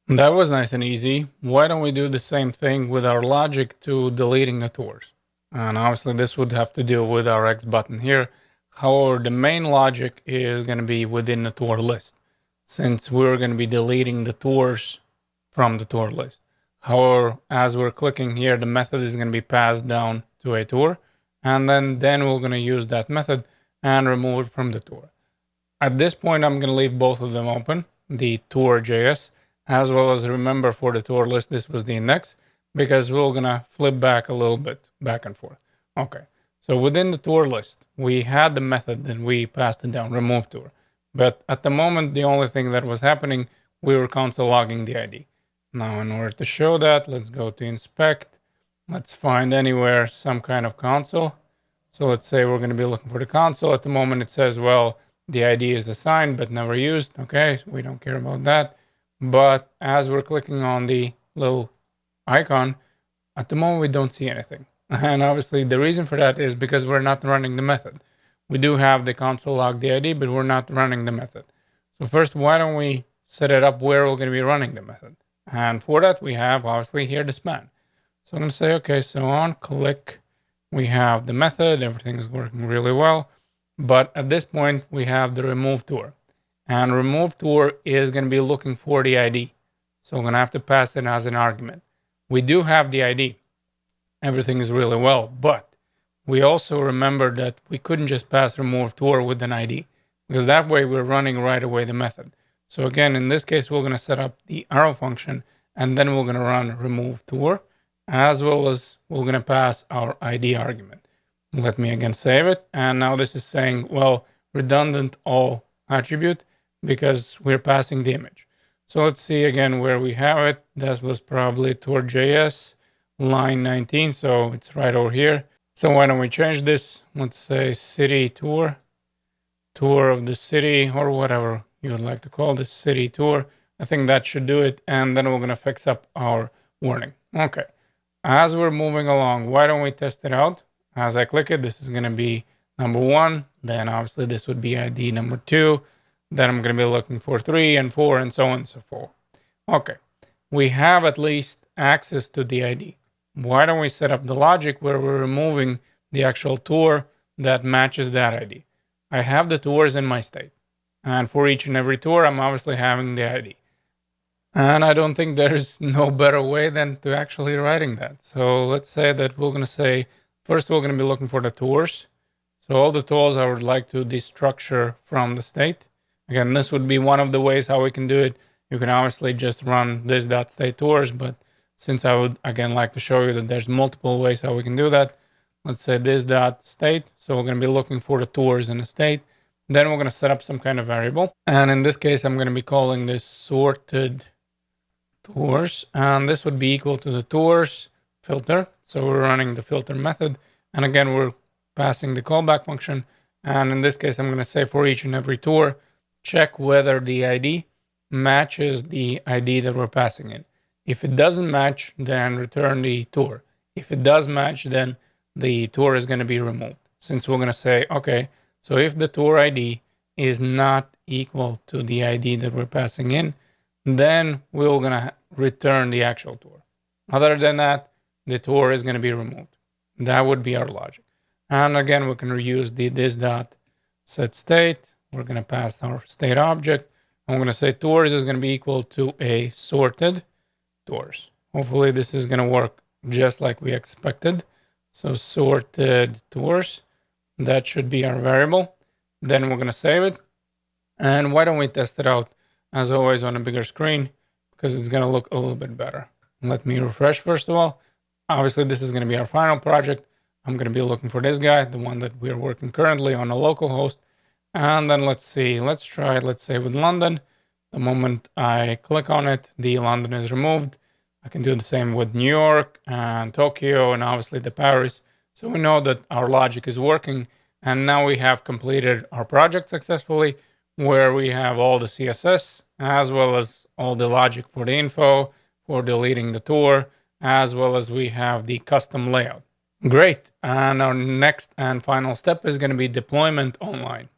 That was nice and easy. Why don't we do the same thing with our logic to deleting the tours? And obviously, this would have to do with our X button here. However, the main logic is going to be within the tour list, since we're going to be deleting the tours from the tour list. However, as we're clicking here, the method is going to be passed down to a tour, and then we're going to use that method and remove it from the tour. At this point, I'm going to leave both of them open, the tour.js, as well as remember for the tour list, this was the index, because we're going to flip back a little bit back and forth. Okay. So within the tour list, we had the method that we passed it down, remove tour. But at the moment, the only thing that was happening, we were console logging the ID. Now, in order to show that, let's go to inspect. Let's find anywhere some kind of console. So let's say we're going to be looking for the console. At the moment, it says, well, the ID is assigned but never used. Okay, we don't care about that. But as we're clicking on the little icon, at the moment we don't see anything. And obviously the reason for that is because we're not running the method. We do have the console log the ID, but we're not running the method. So first, why don't we set it up where we're going to be running the method? And for that, we have obviously here the span. So I'm going to say, okay, so on click, we have the method, everything is working really well. But at this point, we have the remove tour. And remove tour is going to be looking for the ID. So I'm going to have to pass it as an argument. We do have the ID. Everything is really well. But we also remember that we couldn't just pass remove tour with an ID because that way we're running right away the method. So again, in this case, we're going to set up the arrow function and then we're going to run remove tour as well as we're going to pass our ID argument. Let me again save it. And now this is saying, well, redundant all attribute because we're passing the image. So let's see again where we have it. That was probably tour.js line 19. So it's right over here. So why don't we change this? Let's say city tour, tour of the city, or whatever you would like to call this city tour. I think that should do it. And then we're going to fix up our warning. Okay. As we're moving along, why don't we test it out? As I click it, this is going to be number 1. Then obviously this would be ID number 2. Then I'm going to be looking for 3 and 4 and so on and so forth. Okay. We have at least access to the ID. Why don't we set up the logic where we're removing the actual tour that matches that ID? I have the tours in my state. And for each and every tour, I'm obviously having the ID. And I don't think there's no better way than to actually writing that. So let's say that we're going to say, first, we're going to be looking for the tours. So all the tools I would like to destructure from the state. Again, this would be one of the ways how we can do it. You can obviously just run this dot state tours, but since I would again like to show you that there's multiple ways how we can do that, let's say this dot state. So we're going to be looking for the tours in the state. Then we're going to set up some kind of variable. And in this case, I'm going to be calling this sorted tours, and this would be equal to the tours filter. So we're running the filter method. And again, we're passing the callback function. And in this case, I'm going to say for each and every tour, check whether the ID matches the ID that we're passing in. If it doesn't match, then return the tour. If it does match, then the tour is going to be removed. Since we're going to say, okay, so if the tour ID is not equal to the ID that we're passing in, then we're going to return the actual tour. Other than that, the tour is going to be removed. That would be our logic. And again, we can reuse the this dot set state. We're going to pass our state object. I'm going to say tours is going to be equal to a sorted tours. Hopefully this is going to work just like we expected. So sorted tours, that should be our variable. Then we're going to save it. And why don't we test it out as always on a bigger screen because it's going to look a little bit better. Let me refresh first of all. Obviously this is going to be our final project. I'm going to be looking for this guy, the one that we're working currently on a local host. And then let's see, let's try it. Let's say with London, the moment I click on it, the London is removed. I can do the same with New York and Tokyo and obviously the Paris. So we know that our logic is working. And now we have completed our project successfully where we have all the CSS as well as all the logic for the info, for deleting the tour, as well as we have the custom layout. Great. And our next and final step is going to be deployment online.